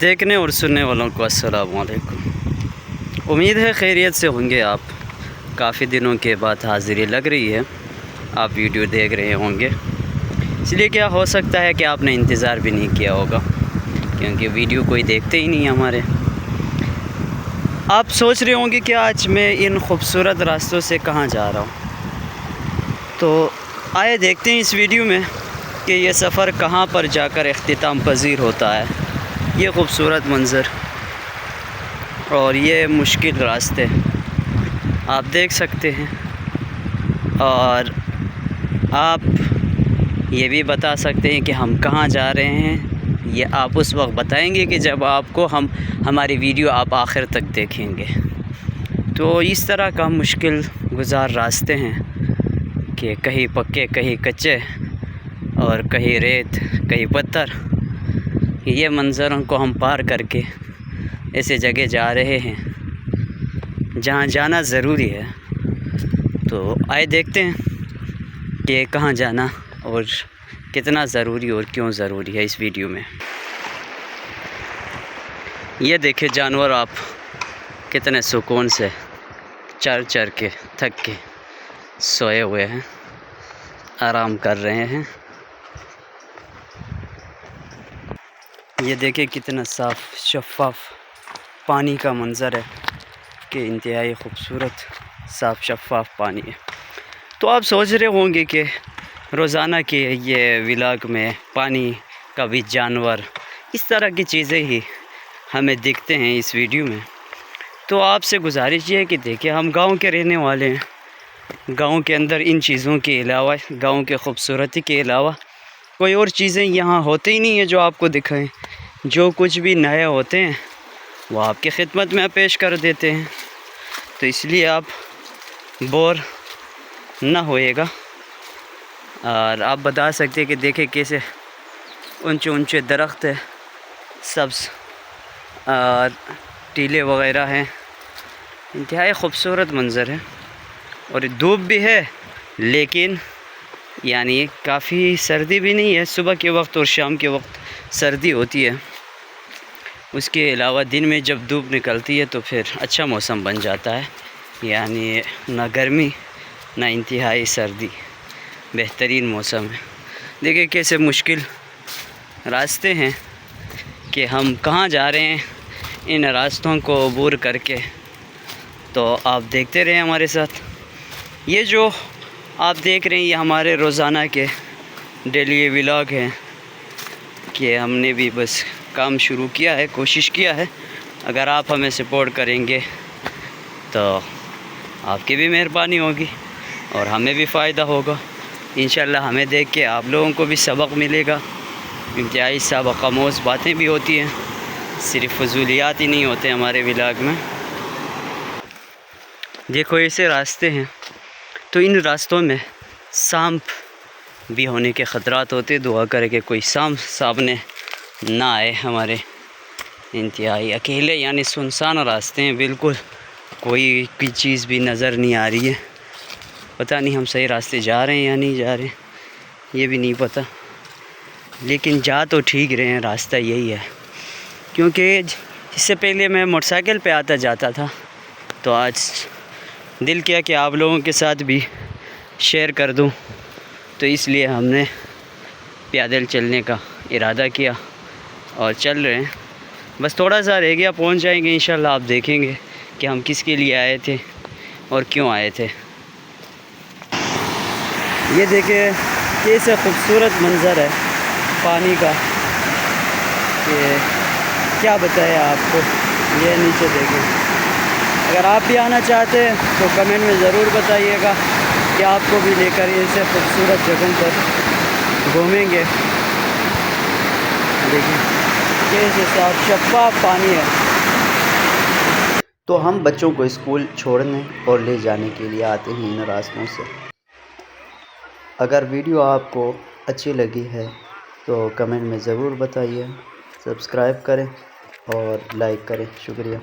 देखने और सुनने वालों को अस्सलाम वालेकुम। उम्मीद है खैरियत से होंगे आप। काफ़ी दिनों के बाद हाज़िरी लग रही है, आप वीडियो देख रहे होंगे, इसलिए क्या हो सकता है कि आपने इंतज़ार भी नहीं किया होगा, क्योंकि वीडियो कोई देखते ही नहीं हमारे। आप सोच रहे होंगे कि आज मैं इन खूबसूरत रास्तों से कहाँ जा रहा हूँ, तो आए देखते हैं इस वीडियो में कि ये सफ़र कहाँ पर जाकर इख्तिताम पज़ीर होता है। ये खूबसूरत मंज़र और ये मुश्किल रास्ते आप देख सकते हैं, और आप ये भी बता सकते हैं कि हम कहाँ जा रहे हैं। ये आप उस वक्त बताएंगे कि जब आपको हमारी वीडियो आप आखिर तक देखेंगे। तो इस तरह का मुश्किल गुज़ार रास्ते हैं कि कहीं पक्के कहीं कच्चे और कहीं रेत कहीं पत्थर। ये मंज़रों को हम पार करके ऐसे जगह जा रहे हैं जहाँ जाना ज़रूरी है। तो आए देखते हैं कि कहाँ जाना और कितना ज़रूरी और क्यों ज़रूरी है इस वीडियो में। ये देखे जानवर आप कितने सुकून से चर चर के थक के सोए हुए हैं, आराम कर रहे हैं। ये देखें कितना साफ़ शफ़ाफ़ पानी का मंज़र है कि इंतहाई खूबसूरत साफ़ शफ़ाफ़ पानी है। तो आप सोच रहे होंगे कि रोज़ाना के ये व्लॉग में पानी का भी जानवर इस तरह की चीज़ें ही हमें दिखते हैं इस वीडियो में। तो आपसे गुजारिश ये है कि देखिए, हम गांव के रहने वाले हैं। गांव के अंदर इन चीज़ों के अलावा, गांव के खूबसूरती के अलावा कोई और चीज़ें यहाँ होती ही नहीं है जो आपको दिखाएं। जो कुछ भी नए होते हैं वो आपकी खिदमत में पेश कर देते हैं, तो इसलिए आप बोर ना होएगा। और आप बता सकते हैं कि देखें कैसे ऊंचे ऊंचे दरख्त है, सब्ज़ टीले वग़ैरह हैं। इंतहाई खूबसूरत मंज़र है और धूप भी है, लेकिन यानी काफ़ी सर्दी भी नहीं है। सुबह के वक्त और शाम के वक्त सर्दी होती है, उसके अलावा दिन में जब धूप निकलती है तो फिर अच्छा मौसम बन जाता है। यानी ना गर्मी ना इंतहाई सर्दी, बेहतरीन मौसम है। देखिए कैसे मुश्किल रास्ते हैं कि हम कहाँ जा रहे हैं इन रास्तों को अबूर करके। तो आप देखते रहें हमारे साथ। ये जो आप देख रहे हैं ये हमारे रोज़ाना के डेली व्लॉग हैं कि हमने भी बस काम शुरू किया है, कोशिश किया है। अगर आप हमें सपोर्ट करेंगे तो आपकी भी मेहरबानी होगी और हमें भी फ़ायदा होगा। इंशाल्लाह हमें देख के आप लोगों को भी सबक मिलेगा। इंतहाई सबक आमोज़ बातें भी होती हैं, सिर्फ़ फजूलियात ही नहीं होते हमारे व्लॉग में। देखो ऐसे रास्ते हैं, तो इन रास्तों में सांप भी होने के ख़तरात होते। दुआ करें कि कोई सांप सामने ना आए हमारे। इंतहाई अकेले यानी सुनसान रास्ते हैं, बिल्कुल कोई चीज़ भी नज़र नहीं आ रही है। पता नहीं हम सही रास्ते जा रहे हैं या नहीं जा रहे, ये भी नहीं पता, लेकिन जा तो ठीक रहे हैं, रास्ता यही है। क्योंकि इससे पहले मैं मोटरसाइकिल पे आता जाता था, तो आज दिल किया कि आप लोगों के साथ भी शेयर कर दूं, तो इसलिए हमने पैदल चलने का इरादा किया और चल रहे हैं। बस थोड़ा सा रह गया, पहुंच जाएंगे इंशाल्लाह। आप देखेंगे कि हम किसके लिए आए थे और क्यों आए थे। ये देखिए कैसे खूबसूरत मंज़र है पानी का, ये क्या बताया आपको। ये नीचे देखें। अगर आप भी आना चाहते हैं तो कमेंट में ज़रूर बताइएगा कि आपको भी लेकर ऐसे खूबसूरत जगहों पर घूमेंगे। देखिए कैसे साफ शफ़ाफ़ पानी है। तो हम बच्चों को स्कूल छोड़ने और ले जाने के लिए आते हैं इन रास्तों से। अगर वीडियो आपको अच्छी लगी है तो कमेंट में ज़रूर बताइए, सब्सक्राइब करें और लाइक करें। शुक्रिया।